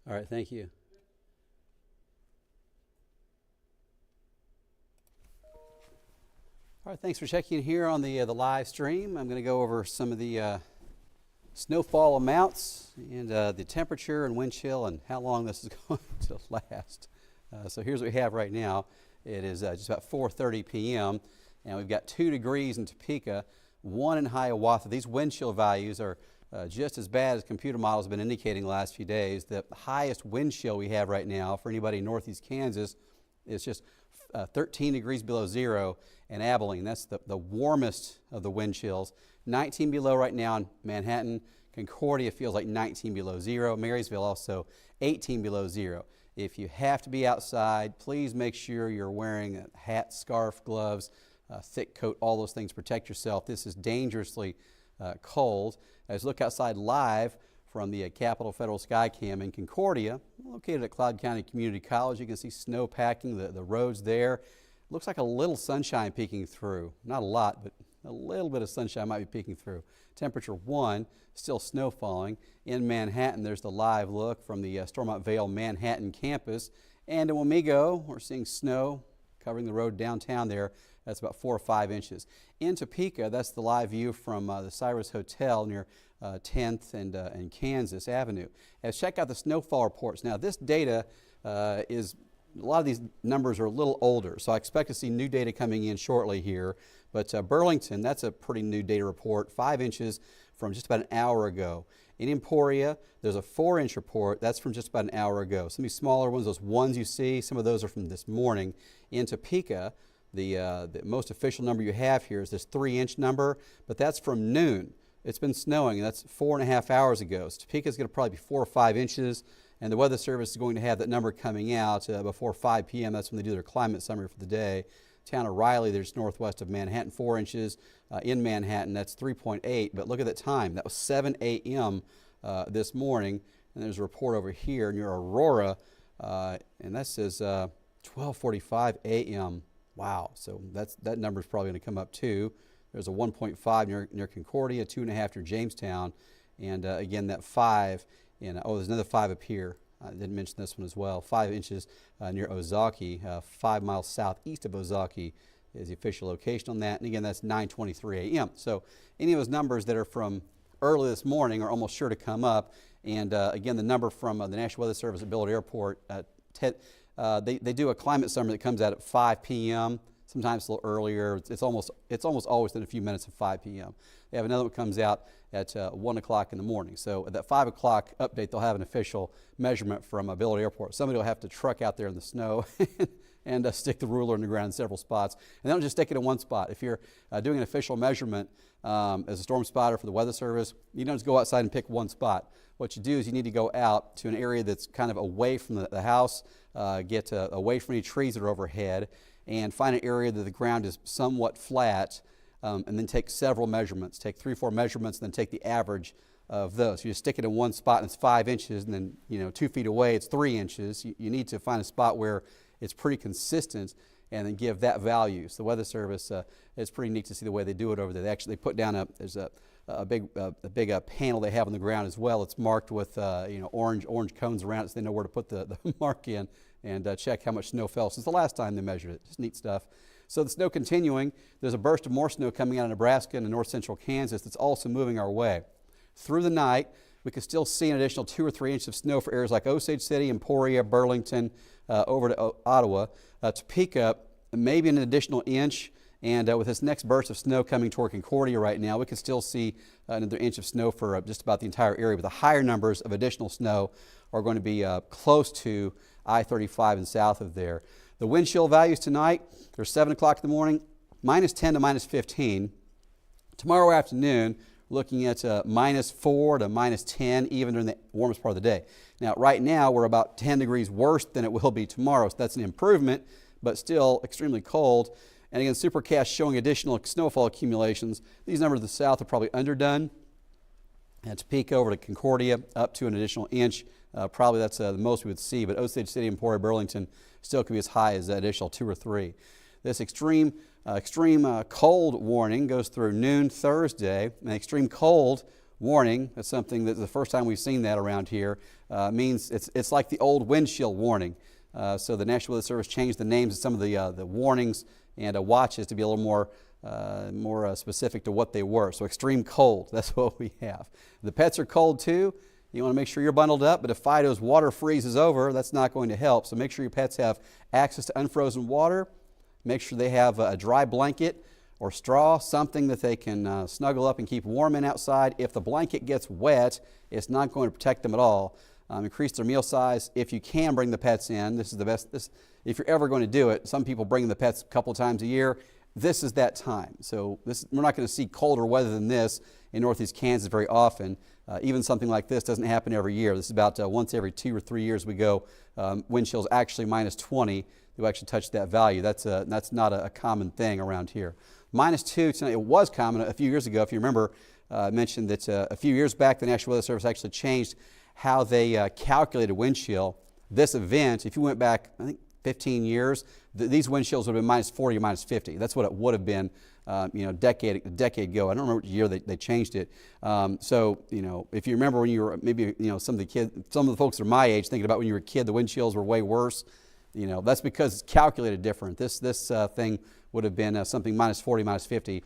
All right, thank you. All right, thanks for checking in here on the live stream. I'm going to go over some of the snowfall amounts and the temperature and wind chill and how long this is going to last. So here's what we have right now. It is just about 4:30 p.m. and we've got 2 degrees in Topeka, 1 in Hiawatha. These wind chill values are just as bad as computer models have been indicating the last few days. The highest wind chill we have right now for anybody in northeast Kansas is just 13 degrees below zero in Abilene. That's the warmest of the wind chills. 19 below right now in Manhattan. Concordia feels like 19 below zero. Marysville also 18 below zero. If you have to be outside, please make sure you're wearing a hat, scarf, gloves, thick coat, all those things. Protect yourself. This is dangerously cold. As you look outside live from the Capitol Federal Skycam in Concordia, located at Cloud County Community College, you can see snow packing the roads there. Looks like a little sunshine peeking through. Not a lot, but a little bit of sunshine might be peeking through. Temperature 1, still snow falling. In Manhattan, there's the live look from the Stormont Vale Manhattan campus. And in Wamego, we're seeing snow covering the road downtown there. That's about 4 or 5 inches. In Topeka, that's the live view from the Cyrus Hotel near 10th and Kansas Avenue. Let's check out the snowfall reports. Now, this data is, a lot of these numbers are a little older, so I expect to see new data coming in shortly here. But Burlington, that's a pretty new data report, 5 inches from just about an hour ago. In Emporia, there's a 4-inch report. That's from just about an hour ago. Some of these smaller ones, those ones you see, some of those are from this morning. In Topeka, the most official number you have here is this 3-inch number, but that's from noon. It's been snowing, and that's 4.5 hours ago. So Topeka's going to probably be 4 or 5 inches, and the Weather Service is going to have that number coming out before 5 p.m. That's when they do their climate summary for the day. Town of Riley, there's northwest of Manhattan, 4 inches. In Manhattan, that's 3.8, but look at that time. That was 7 a.m. This morning, and there's a report over here near Aurora, and that says 12:45 a.m. Wow, so that number is probably going to come up too. There's a 1.5 near Concordia, 2.5 near Jamestown, and again that 5 in, there's another 5 up here. I didn't mention this one as well. 5 inches near Ozaki, 5 miles southeast of Ozaki is the official location on that. And again, that's 9:23 a.m. So any of those numbers that are from early this morning are almost sure to come up. And again, the number from the National Weather Service at Billard Airport, they do a climate summary that comes out at 5 p.m. Sometimes a little earlier. It's almost always within a few minutes of 5 p.m. They have another one that comes out at 1 o'clock in the morning. So at that 5 o'clock update, they'll have an official measurement from Billard Airport. Somebody will have to truck out there in the snow and stick the ruler in the ground in several spots. And they don't just stick it in one spot. If you're doing an official measurement as a storm spotter for the Weather Service, you don't just go outside and pick one spot. What you do is you need to go out to an area that's kind of away from the house, get away from any trees that are overhead, and find an area that the ground is somewhat flat, and then take several measurements. Take 3 or 4 measurements, and then take the average of those. You just stick it in one spot and it's 5 inches, and then 2 feet away it's 3 inches. You need to find a spot where it's pretty consistent and then give that value. So the Weather Service, it's pretty neat to see the way they do it over there. They put down there's a big panel they have on the ground as well. It's marked with orange cones around it, so they know where to put the mark in and check how much snow fell since the last time they measured it. Just neat stuff. So the snow continuing. There's a burst of more snow coming out of Nebraska and north central Kansas that's also moving our way. Through the night, we could still see an additional 2 or 3 inches of snow for areas like Osage City, Emporia, Burlington, over to Ottawa. Topeka, maybe an additional inch. And with this next burst of snow coming toward Concordia right now, we could still see another inch of snow for just about the entire area. But the higher numbers of additional snow are going to be close to I-35 and south of there. The wind chill values tonight, they're 7 o'clock in the morning, -10 to -15. Tomorrow afternoon, looking at -4 to -10, even during the warmest part of the day. Now, right now, we're about 10 degrees worse than it will be tomorrow, so that's an improvement, but still extremely cold. And again, Supercast showing additional snowfall accumulations. These numbers to the south are probably underdone. And Topeka over to Concordia, up to an additional inch. Probably that's the most we would see, but Osage City, Emporia, Burlington still could be as high as an additional 2 or 3. This extreme cold warning goes through noon Thursday. And extreme cold warning. That's something that the first time we've seen that around here. Means it's like the old wind chill warning. So the National Weather Service changed the names of some of the warnings and watches to be a little more specific to what they were. So extreme cold, that's what we have. The pets are cold too. You want to make sure you're bundled up, but if Fido's water freezes over, that's not going to help. So make sure your pets have access to unfrozen water. Make sure they have a dry blanket or straw, something that they can snuggle up and keep warm in outside. If the blanket gets wet, it's not going to protect them at all. Increase their meal size. If you can bring the pets in, this is the best. If you're ever going to do it, some people bring the pets a couple of times a year. This is that time. So we're not going to see colder weather than this in northeast Kansas very often. Even something like this doesn't happen every year. This is about once every 2 or 3 years we go. Wind chills actually minus 20. We actually touch that value. That's not a common thing around here. -2 tonight. It was common a few years ago. If you remember, I mentioned that a few years back the National Weather Service actually changed how they calculated wind chill. This event, if you went back, I think 15 years, these wind chills would have been -40 or -50. That's what it would have been, a decade ago. I don't remember what year they changed it. So, if you remember when you were maybe, some of the folks that are my age thinking about when you were a kid, the wind chills were way worse. That's because it's calculated different. This thing would have been something -40, -50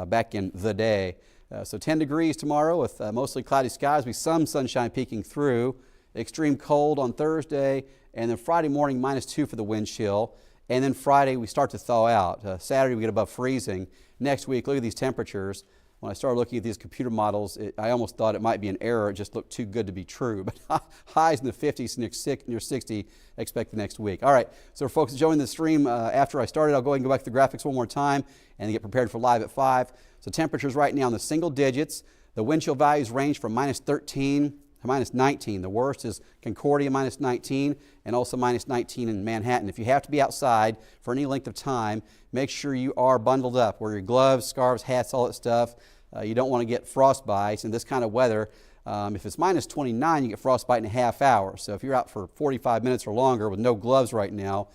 back in the day. So 10 degrees tomorrow with mostly cloudy skies, with some sunshine peeking through. Extreme cold on Thursday, and then Friday morning -2 for the wind chill. And then Friday we start to thaw out. Saturday we get above freezing. Next week, look at these temperatures. When I started looking at these computer models, I almost thought it might be an error. It just looked too good to be true. But highs in the 50s, near 60, expect the next week. All right, so for folks joining the stream after I started, I'll go ahead and go back to the graphics one more time and get prepared for live at 5. So temperatures right now in the single digits. The wind chill values range from -13 to -19. The worst is Concordia -19 and also -19 in Manhattan. If you have to be outside for any length of time, make sure you are bundled up. Wear your gloves, scarves, hats, all that stuff. You don't want to get frostbites in this kind of weather. If it's -29, you get frostbite in a half hour. So if you're out for 45 minutes or longer with no gloves right now,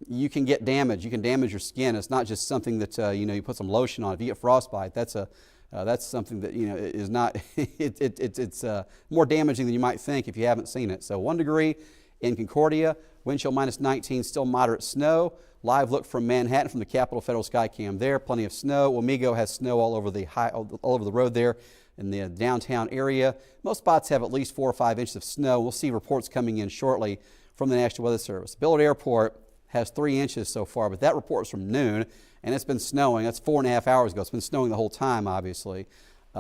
you can get damage. You can damage your skin. It's not just something that you put some lotion on. If you get frostbite, that's something that is not. It's more damaging than you might think if you haven't seen it. So 1 degree in Concordia, wind chill -19, still moderate snow. Live look from Manhattan from the Capitol Federal Skycam there. Plenty of snow. Wamego has snow all over the road there in the downtown area. Most spots have at least 4 or 5 inches of snow. We'll see reports coming in shortly from the National Weather Service. Billard Airport has 3 inches so far, but that report is from noon, and it's been snowing. That's 4.5 hours ago. It's been snowing the whole time, obviously.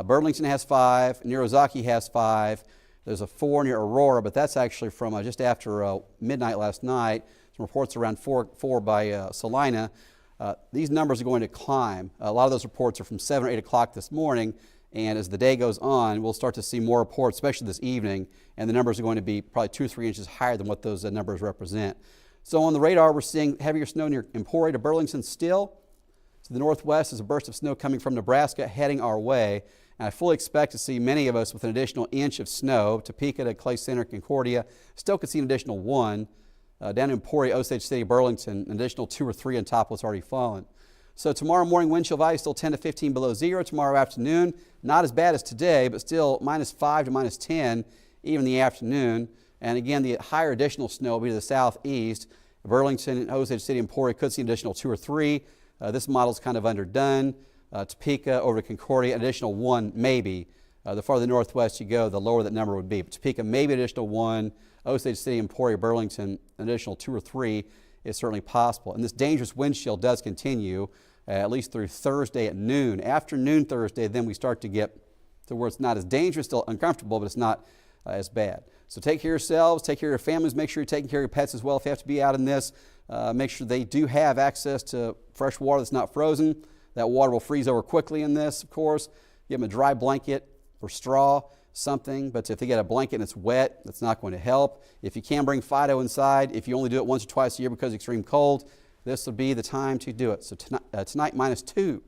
Burlington has 5. Nirozaki has 5. There's a 4 near Aurora, but that's actually from just after midnight last night. Some reports around 4 by Salina. These numbers are going to climb. A lot of those reports are from 7 or 8 o'clock this morning, and as the day goes on, we'll start to see more reports, especially this evening, and the numbers are going to be probably 2 or 3 inches higher than what those numbers represent. So on the radar, we're seeing heavier snow near Emporia to Burlington still. To the northwest is a burst of snow coming from Nebraska heading our way. And I fully expect to see many of us with an additional inch of snow. Topeka to Clay Center, Concordia, still could see an additional 1. Down in Emporia, Osage City, Burlington, an additional 2 or 3 on top of what's already fallen. So tomorrow morning, wind chill value still 10 to 15 below zero. Tomorrow afternoon, not as bad as today, but still -5 to -10, even in the afternoon. And again, the higher additional snow will be to the southeast. Burlington, Osage City, Emporia could see an additional 2 or 3. This model's kind of underdone. Topeka over to Concordia, an additional 1 maybe. The farther northwest you go, the lower that number would be. But Topeka, maybe an additional 1. Osage City, Emporia, Burlington, an additional 2 or 3 is certainly possible. And this dangerous wind chill does continue at least through Thursday at noon. After noon Thursday, then we start to get to where it's not as dangerous, still uncomfortable, but it's not as bad. So take care of yourselves, take care of your families, make sure you're taking care of your pets as well. If you have to be out in this, make sure they do have access to fresh water that's not frozen. That water will freeze over quickly in this, of course. Give them a dry blanket or straw, something, but if they get a blanket and it's wet, that's not going to help. If you can bring Fido inside, if you only do it once or twice a year because of extreme cold, this will be the time to do it. So tonight -2,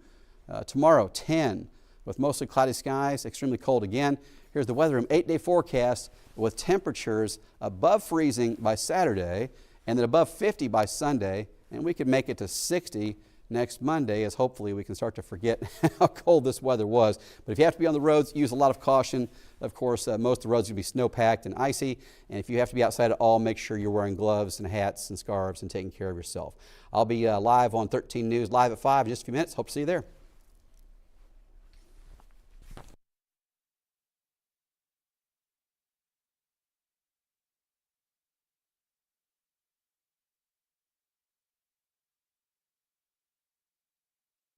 tomorrow 10, with mostly cloudy skies, extremely cold again. Here's the weather room 8-day forecast with temperatures above freezing by Saturday and then above 50 by Sunday, and we could make it to 60 next Monday, as hopefully we can start to forget how cold this weather was. But if you have to be on the roads, use a lot of caution. Of course, most of the roads are going to be snow-packed and icy, and if you have to be outside at all, make sure you're wearing gloves and hats and scarves and taking care of yourself. I'll be live on 13 News Live at 5 in just a few minutes. Hope to see you there.